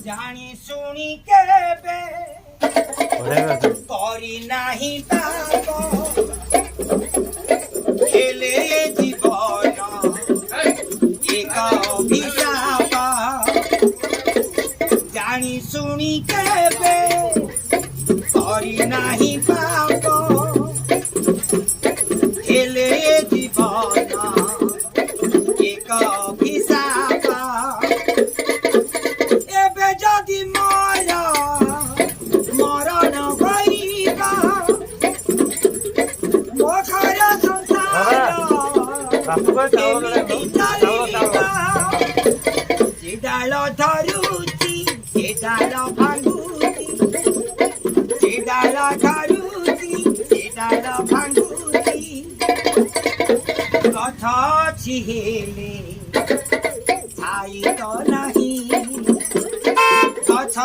ଜାଣି ଶୁଣି କେବେ କରି ନାହିଁ ପାପ ହେଲେ ଜୀବନ ଏକ ଅଭିଶାପ ଜାଣି ଶୁଣି କେବେ କରି ନାହିଁ ପାପ ହେଲେ ଜୀବନ ଏକ ଅଭିଶାପ ଏବେ ଯଦି ମରଣ କରିବା ମୋ ଘର ସଂସାର କେମିତି ଚାଲିବ ସେ ଡାଳ ଧରୁଛି ସେ ଡାଳ ଭାଙ୍ଗୁଛି ସେ ଡାଳ ଧରୁଛି ସେ ଡାଳ ଭାଙ୍ଗୁଛି ଗଛ ଅଛି ହେଲେ ଛାଇ ତ ନାହିଁ ଗଛ